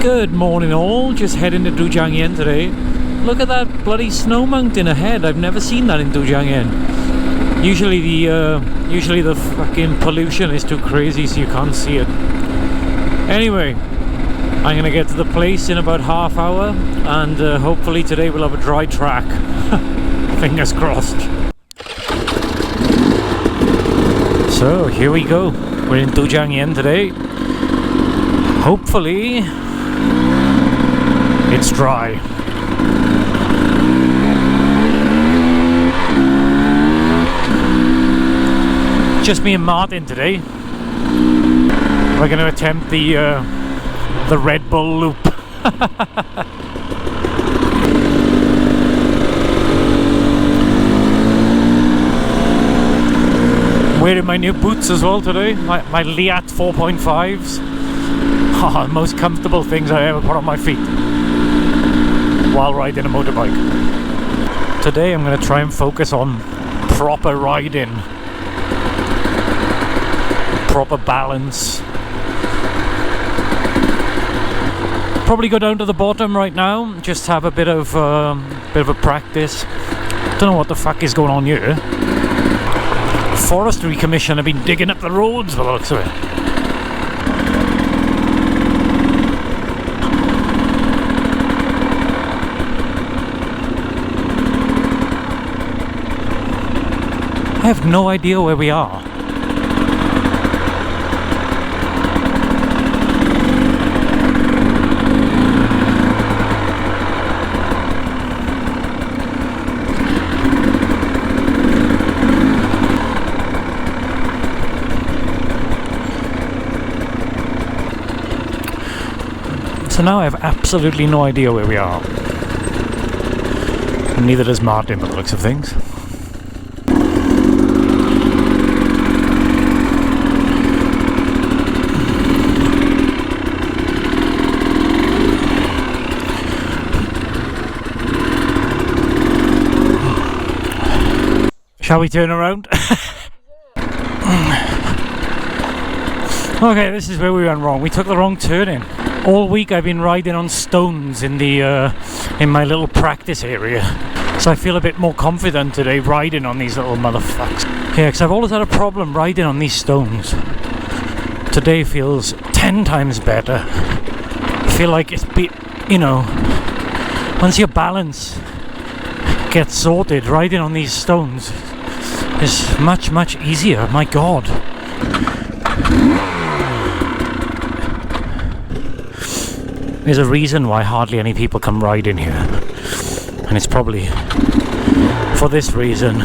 Good morning all, just heading to Dujiangyan today. Look at that bloody snow mountain ahead. I've never seen that in Dujiangyan. Usually the fucking pollution is too crazy so you can't see it. Anyway, I'm gonna get to the place in about half hour and hopefully today we'll have a dry track. Fingers crossed. So here we go. We're in Dujiangyan today. Hopefully it's dry. Just me and Martin today. We're going to attempt the Red Bull loop. Wearing my new boots as well today. My Liat 4.5s. Oh, the most comfortable things I ever put on my feet while riding a motorbike. Today I'm going to try and focus on proper riding, proper balance. Probably go down to the bottom right now, just have a bit of a practice. Don't know what the fuck is going on here. Forestry Commission have been digging up the roads by the looks of it. I have no idea where we are. So now I have absolutely no idea where we are. Neither does Martin by the looks of things. Shall we turn around? Okay, this is where we went wrong. We took the wrong turn in. All week I've been riding on stones in my little practice area. So I feel a bit more confident today riding on these little motherfucks. Yeah, because I've always had a problem riding on these stones. Today feels 10 times better. I feel like it's once your balance gets sorted, riding on these stones is much, much easier. My God. There's a reason why hardly any people come ride in here. And it's probably for this reason.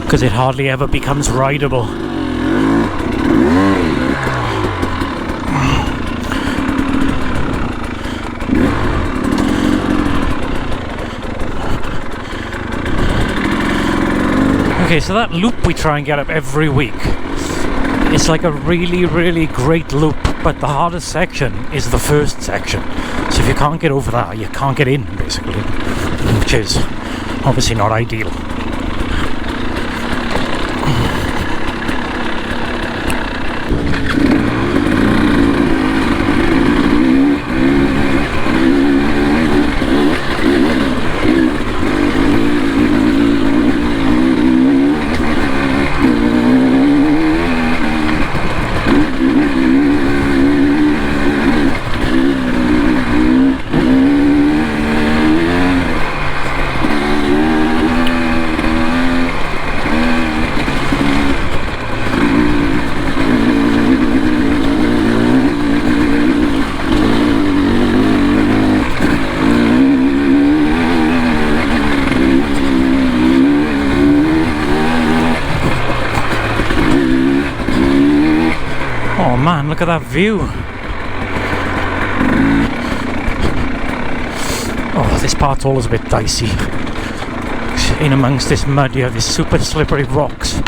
Because it hardly ever becomes rideable. Okay, so that loop we try and get up every week, it's like a really, really great loop, but the hardest section is the first section. So if you can't get over that, you can't get in, basically, which is obviously not ideal. Oh man, look at that view. Oh, this part's always a bit dicey. In amongst this mud you have these super slippery rocks.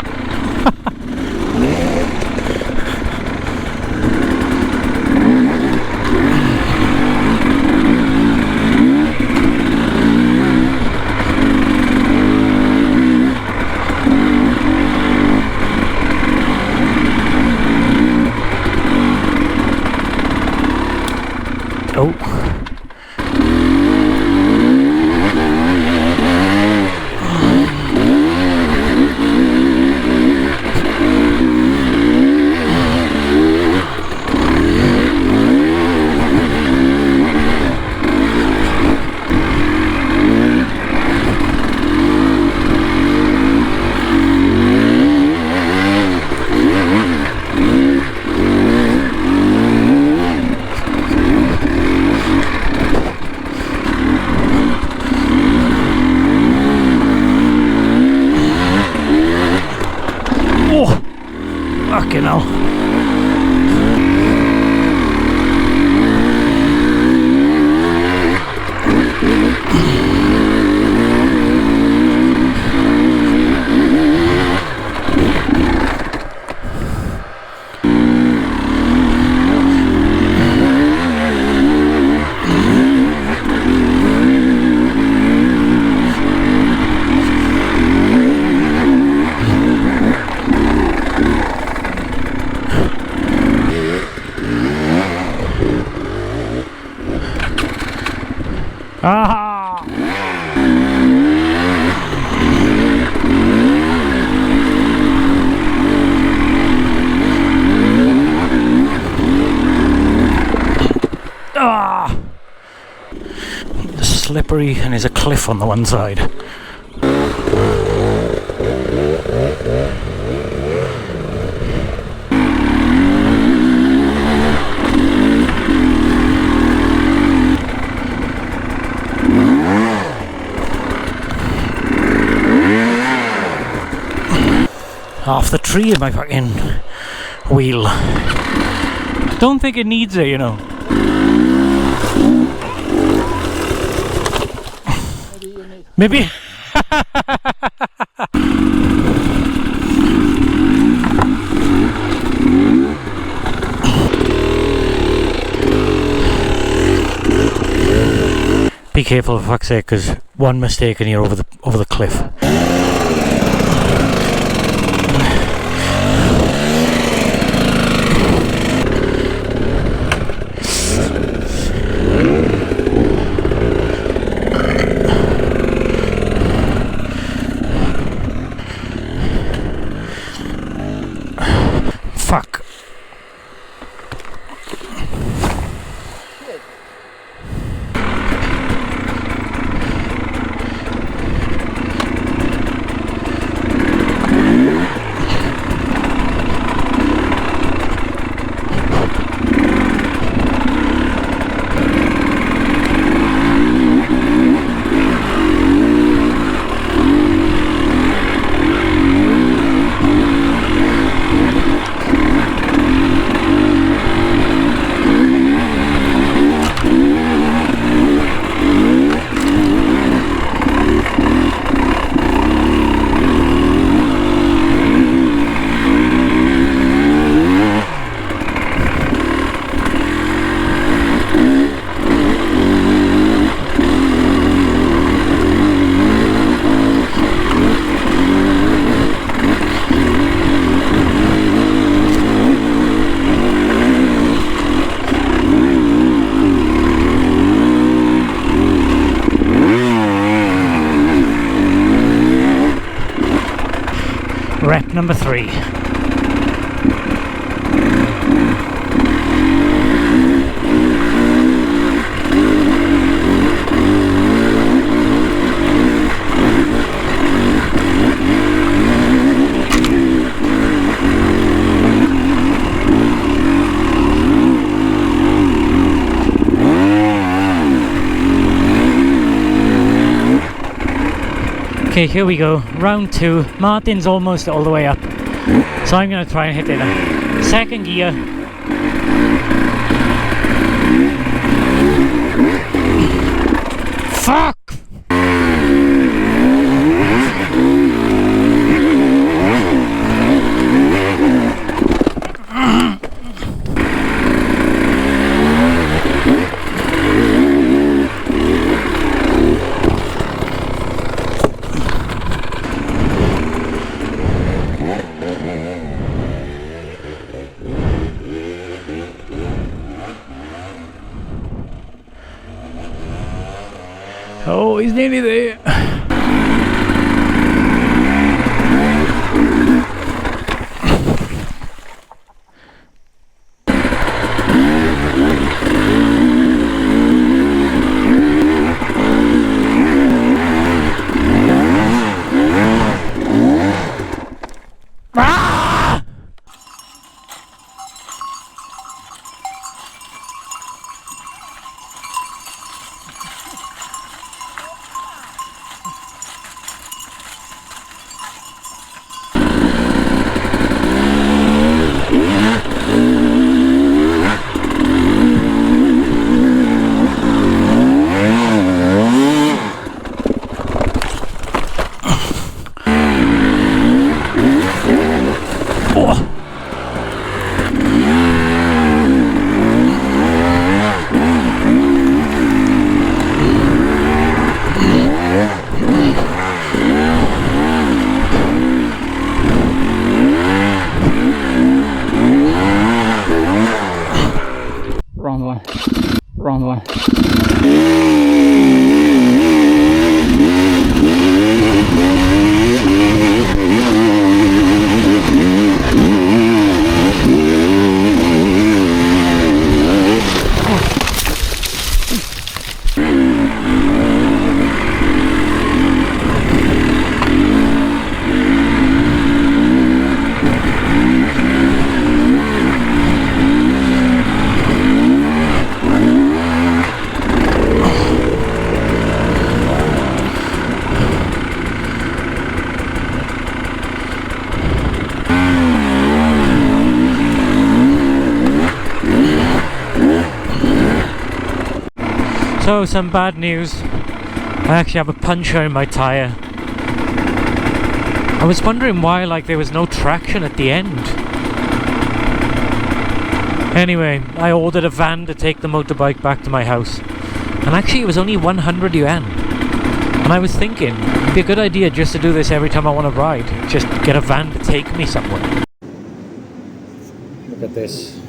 Fucking hell. Ah! Ah! It's slippery and there's a cliff on the one side. Half the tree in my fucking wheel. Don't think it needs it, you know. Maybe. Be careful, for fuck's sake, because one mistake and you're over the cliff. Fuck. Rep number 3. Okay, here we go. Round 2. Martin's almost all the way up. So I'm going to try and hit it in second gear. Fuck! Oh, he's nearly there. Wrong one. Wrong one. So, some bad news. I actually have a puncture in my tyre. I was wondering why, like, there was no traction at the end. Anyway, I ordered a van to take the motorbike back to my house. And actually it was only 100 yuan. And I was thinking, it'd be a good idea just to do this every time I want to ride. Just get a van to take me somewhere. Look at this.